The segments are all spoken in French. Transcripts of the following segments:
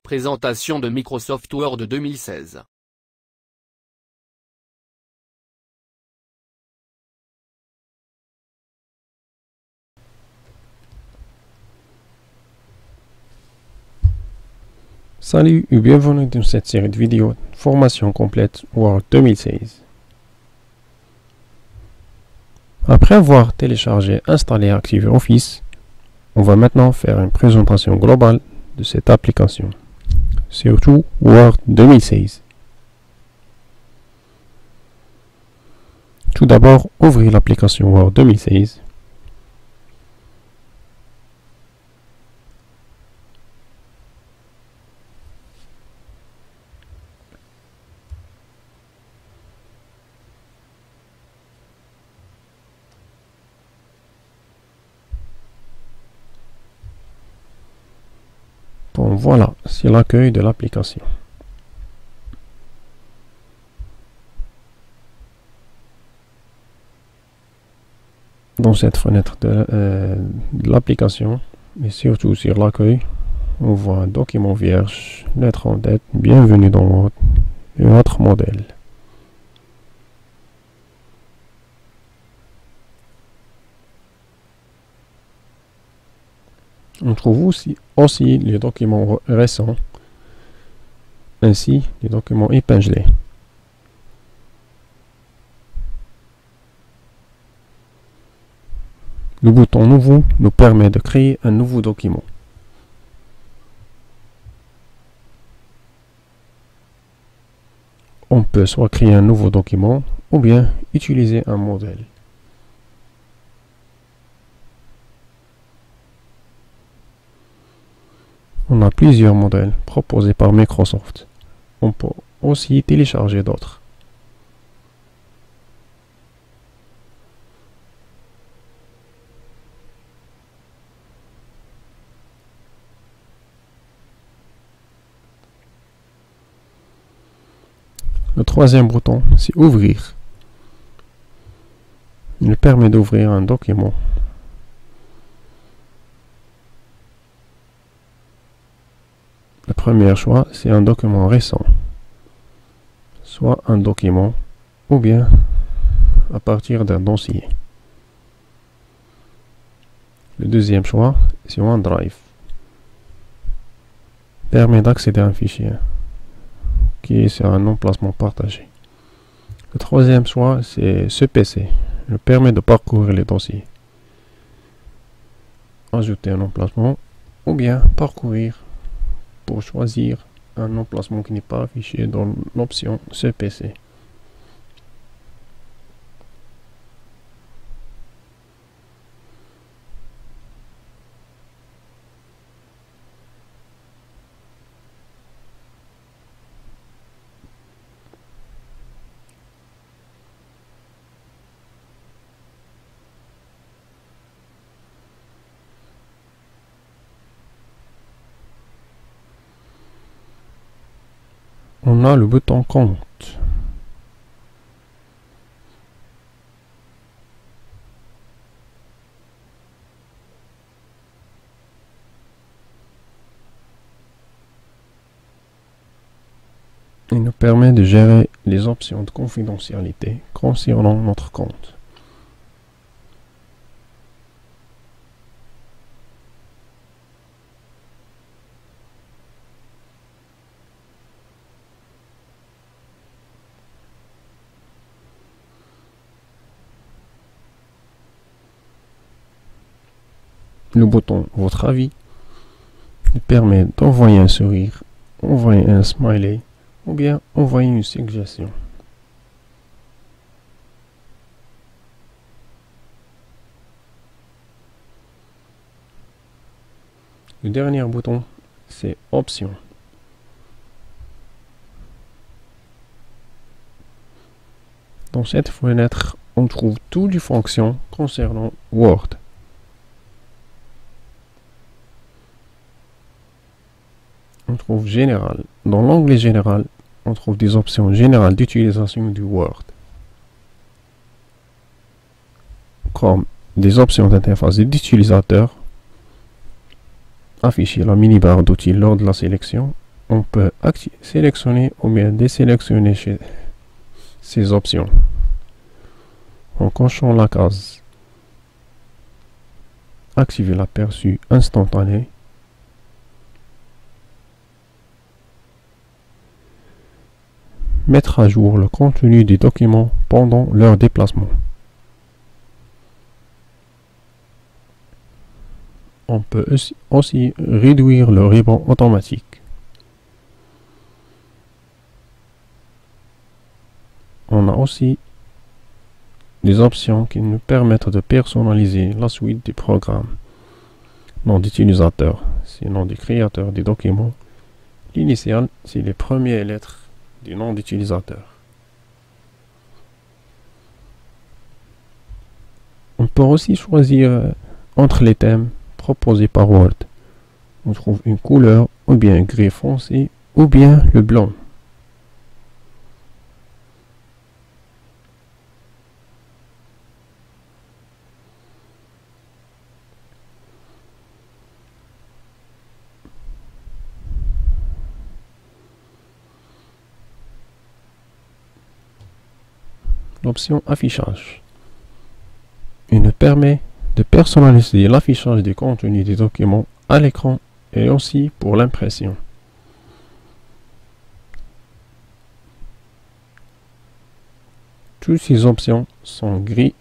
Présentation de Microsoft Word 2016. Salut et bienvenue dans cette série de vidéos formation complète Word 2016. Après avoir téléchargé et installé et activé Office, on va maintenant faire une présentation globale de cette application, surtout Word 2016. Tout d'abord, ouvrez l'application Word 2016. Bon, voilà, c'est l'accueil de l'application. Dans cette fenêtre de l'application, et surtout sur l'accueil, on voit un document vierge, lettre en tête, bienvenue dans Word, et autre modèle. On trouve aussi les documents récents, ainsi les documents épinglés. Le bouton Nouveau nous permet de créer un nouveau document. On peut soit créer un nouveau document ou bien utiliser un modèle. On a plusieurs modèles proposés par Microsoft. On peut aussi télécharger d'autres. Le troisième bouton, c'est Ouvrir. Il permet d'ouvrir un document. Le premier choix, c'est un document récent, soit un document, ou bien à partir d'un dossier. Le deuxième choix, c'est OneDrive. Permet d'accéder à un fichier qui est sur un emplacement partagé. Le troisième choix, c'est ce PC. Il permet de parcourir les dossiers. Ajouter un emplacement, ou bien parcourir pour choisir un emplacement qui n'est pas affiché dans l'option ce PC. On a le bouton Compte. Il nous permet de gérer les options de confidentialité concernant notre compte. Le bouton Votre avis nous permet d'envoyer un sourire, envoyer un smiley ou bien envoyer une suggestion. Le dernier bouton, c'est Options. Dans cette fenêtre, on trouve toutes les fonctions concernant Word. On trouve Général. Dans l'onglet Général, on trouve des options générales d'utilisation du Word, comme des options d'interface d'utilisateur, afficher la mini-barre d'outils lors de la sélection. On peut sélectionner ou bien désélectionner ces options en cochant la case activer l'aperçu instantané, mettre à jour le contenu des documents pendant leur déplacement. On peut aussi réduire le ruban automatique. On a aussi des options qui nous permettent de personnaliser la suite des programmes. Nom d'utilisateur, c'est le nom du créateur des documents. L'initial, c'est les premières lettres du nom d'utilisateur. On peut aussi choisir entre les thèmes proposés par Word. On trouve une couleur, ou bien un gris foncé, ou bien le blanc. L'option affichage. Il nous permet de personnaliser l'affichage des contenus des documents à l'écran et aussi pour l'impression. Toutes ces options sont gris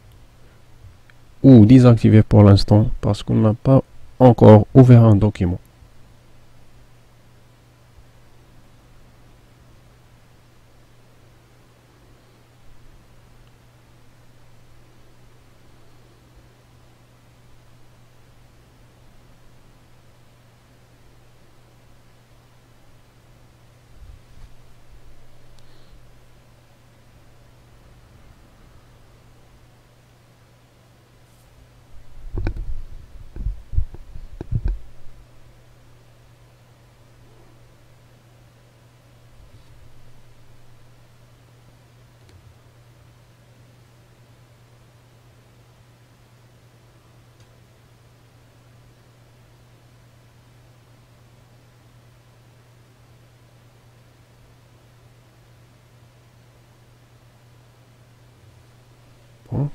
ou désactivées pour l'instant parce qu'on n'a pas encore ouvert un document.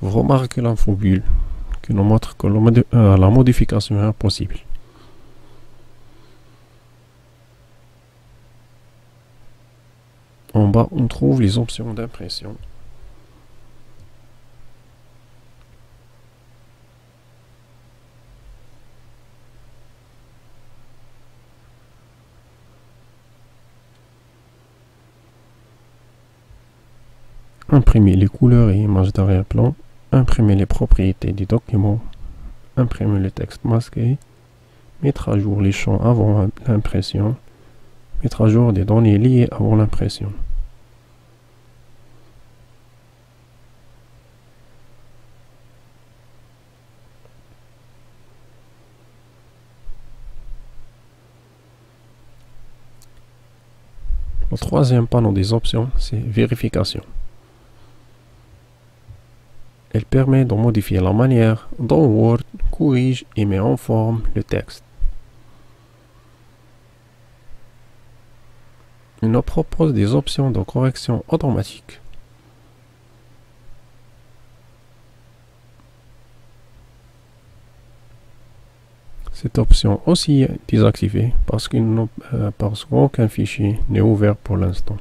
Vous remarquez l'infobulle qui nous montre que la modification est impossible. En bas, on trouve les options d'impression. Imprimer les couleurs et images d'arrière-plan, imprimer les propriétés des documents, imprimer le texte masqué, mettre à jour les champs avant l'impression, mettre à jour des données liées avant l'impression. Le troisième panneau des options, c'est vérification. Elle permet de modifier la manière dont Word corrige et met en forme le texte. Il nous propose des options de correction automatique. Cette option aussi est désactivée parce qu'aucun fichier n'est ouvert pour l'instant.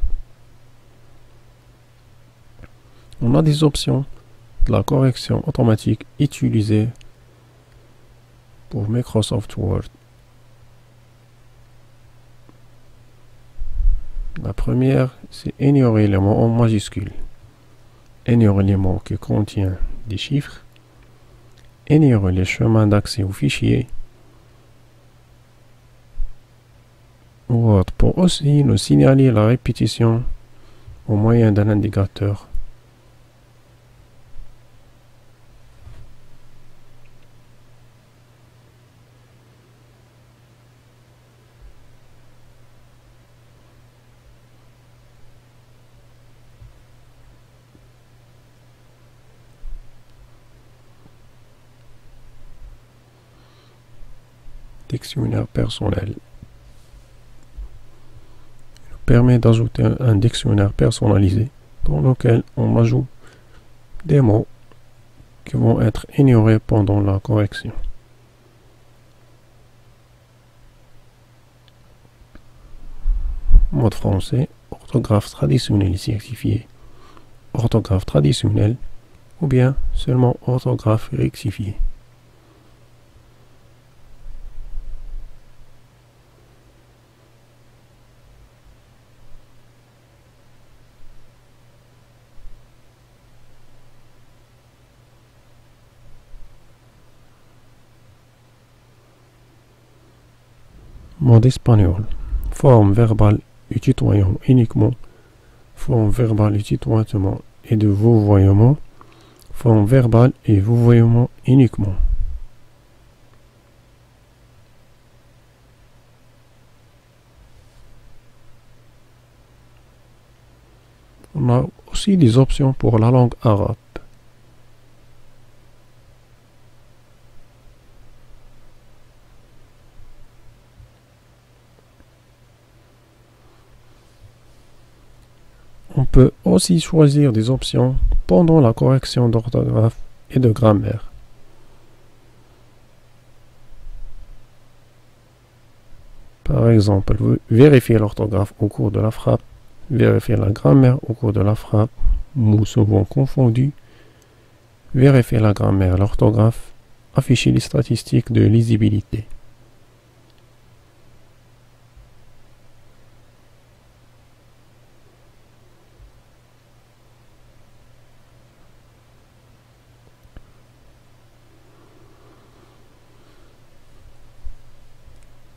On a des options de la correction automatique utilisée pour Microsoft Word. La première, c'est ignorer les mots en majuscules, ignorer les mots qui contiennent des chiffres, ignorer les chemins d'accès aux fichiers. Word pour aussi nous signaler la répétition au moyen d'un indicateur dictionnaire personnel. Il nous permet d'ajouter un dictionnaire personnalisé dans lequel on ajoute des mots qui vont être ignorés pendant la correction. Mode français, orthographe traditionnelle et certifiée, orthographe traditionnelle ou bien seulement orthographe rectifiée. Mode espagnol, forme verbale et tutoiement uniquement, forme verbale et tutoiement et de vouvoiement, forme verbale et vouvoiement uniquement. On a aussi des options pour la langue arabe. On peut aussi choisir des options pendant la correction d'orthographe et de grammaire. Par exemple, vérifier l'orthographe au cours de la frappe, vérifier la grammaire au cours de la frappe, mots souvent confondus, vérifier la grammaire, l'orthographe, afficher les statistiques de lisibilité.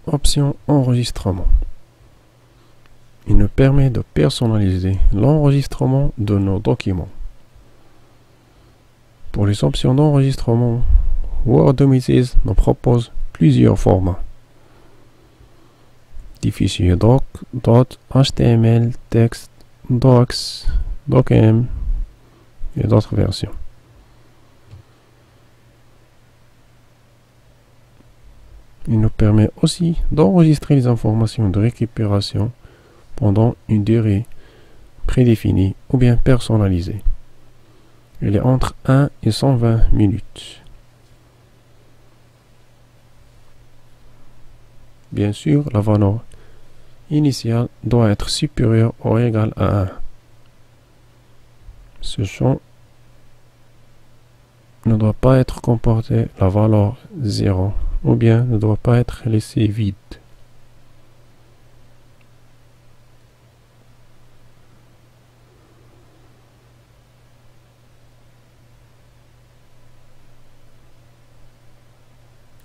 Option enregistrement. Il nous permet de personnaliser l'enregistrement de nos documents. Pour les options d'enregistrement, Word2Mrs nous propose plusieurs formats. Des fichiers doc, dot, HTML, texte, docs, docm et d'autres versions. Il nous permet aussi d'enregistrer les informations de récupération pendant une durée prédéfinie ou bien personnalisée. Il est entre 1 et 120 minutes. Bien sûr, la valeur initiale doit être supérieure ou égale à 1. Ce champ ne doit pas être comporté la valeur 0 ou bien ne doit pas être laissé vide.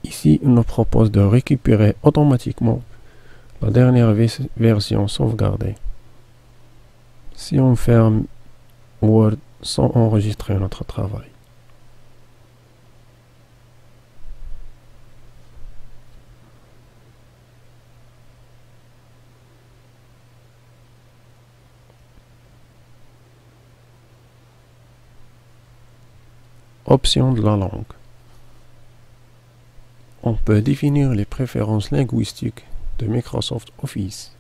Ici, il nous propose de récupérer automatiquement la dernière version sauvegardée. Si on ferme Word sans enregistrer notre travail. Option de la langue. On peut définir les préférences linguistiques de Microsoft Office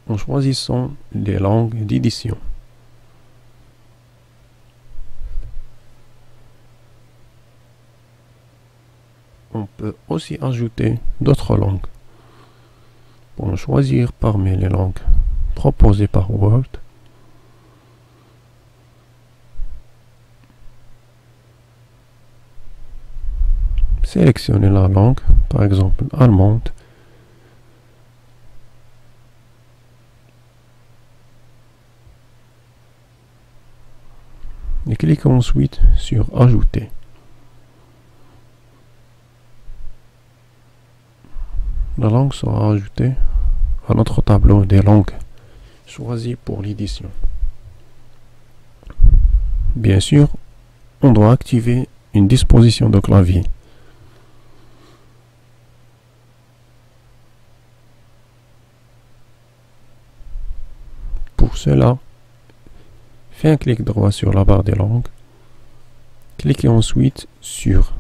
en choisissant les langues d'édition. On peut aussi ajouter d'autres langues. Pour choisir parmi les langues proposées par Word, sélectionnez la langue, par exemple allemande, et cliquez ensuite sur Ajouter. La langue sera ajoutée à notre tableau des langues choisies pour l'édition. Bien sûr, on doit activer une disposition de clavier. Pour cela, faites un clic droit sur la barre des langues. Cliquez ensuite sur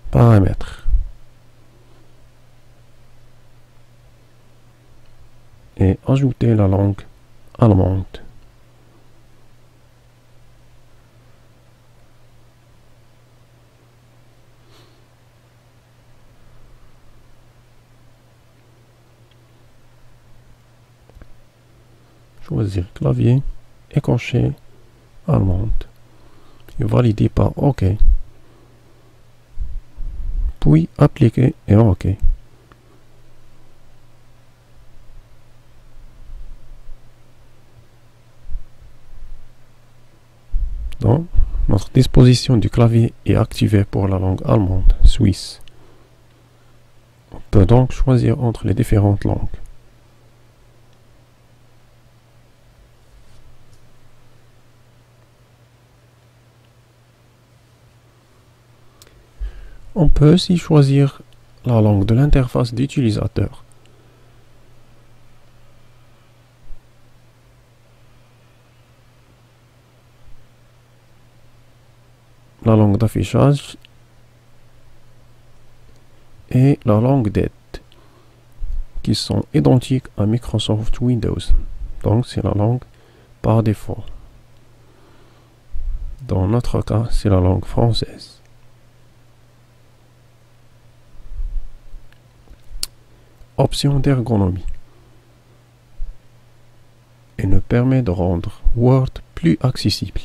Paramètres. et ajouter la langue allemande. Choisir clavier, écorché, allemande et valider par OK. Puis appliquer et OK. Donc, notre disposition du clavier est activée pour la langue allemande suisse. On peut donc choisir entre les différentes langues. On peut aussi choisir la langue de l'interface d'utilisateur. La langue d'affichage et la langue d'aide, qui sont identiques à Microsoft Windows. Donc c'est la langue par défaut. Dans notre cas, c'est la langue française. Option d'ergonomie. Et nous permet de rendre Word plus accessible.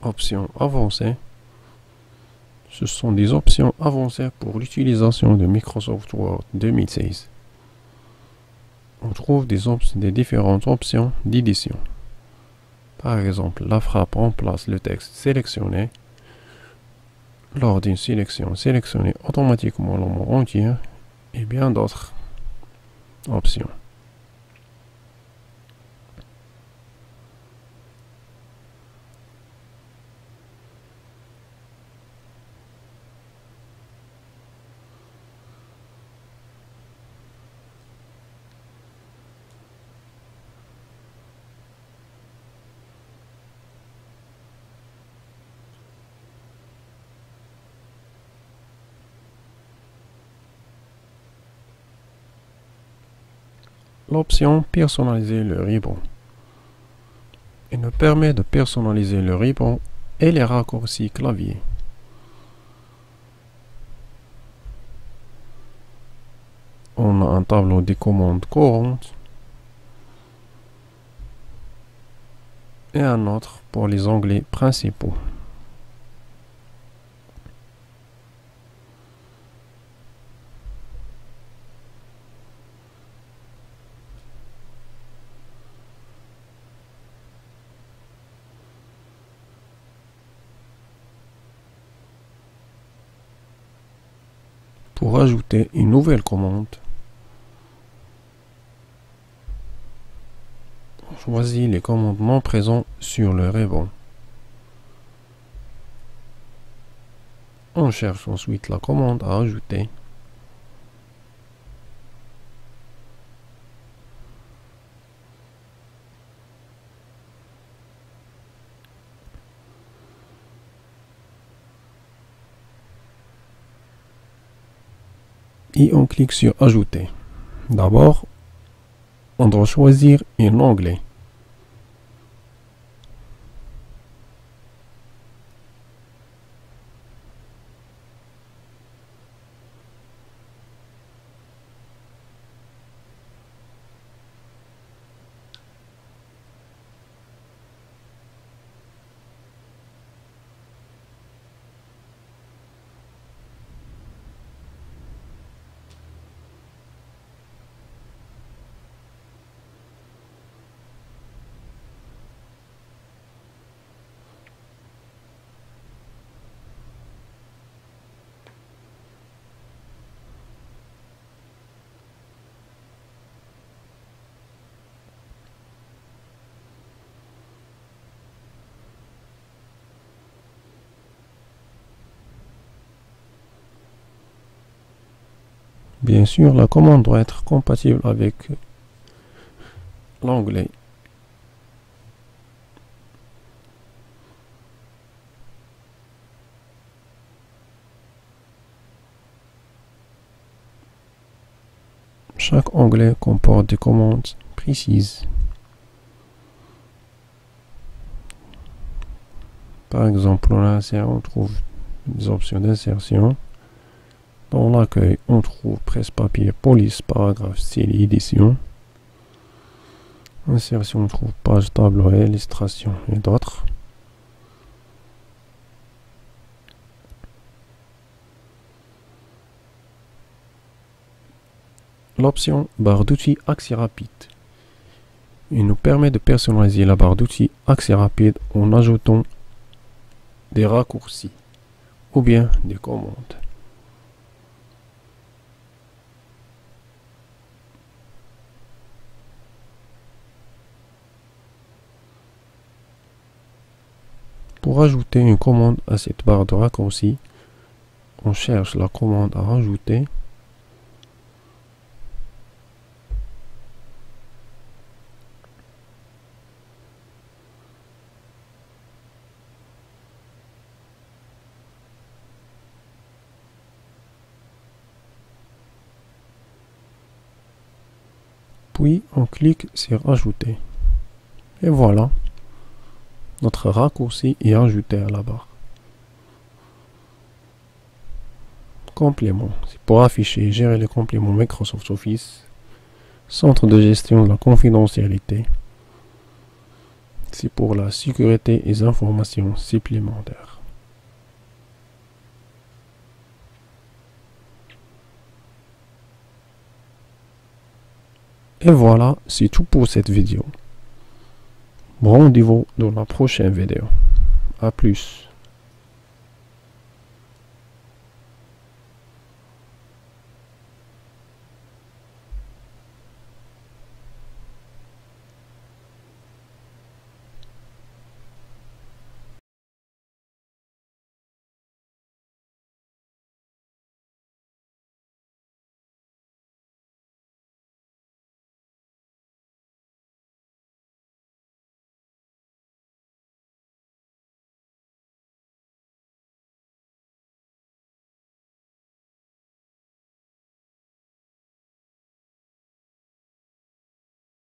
Options avancées. Ce sont des options avancées pour l'utilisation de Microsoft Word 2016. On trouve des différentes options d'édition. Par exemple, la frappe remplace le texte sélectionné. Lors d'une sélection, sélectionnez automatiquement le mot entier et bien d'autres options. L'option personnaliser le ruban. Il nous permet de personnaliser le ruban et les raccourcis clavier. On a un tableau des commandes courantes et un autre pour les onglets principaux. Pour ajouter une nouvelle commande, on choisit les commandes non présentes sur le ruban. On cherche ensuite la commande à ajouter. Et on clique sur ajouter. D'abord, on doit choisir un onglet. Bien sûr, la commande doit être compatible avec l'onglet. Chaque onglet comporte des commandes précises. Par exemple, on trouve des options d'insertion. Dans l'accueil, on trouve presse-papier, police, paragraphe, style et édition. Insertion, on trouve page, tableau, illustration et d'autres. L'option barre d'outils accès rapide. Il nous permet de personnaliser la barre d'outils accès rapide en ajoutant des raccourcis ou bien des commandes. Pour ajouter une commande à cette barre de raccourcis, on cherche la commande à rajouter. Puis on clique sur ajouter. Et voilà, notre raccourci est ajouté à la barre. Complément, c'est pour afficher et gérer les compléments Microsoft Office. Centre de gestion de la confidentialité, c'est pour la sécurité et les informations supplémentaires. Et voilà, c'est tout pour cette vidéo. Rendez-vous dans la prochaine vidéo. À plus.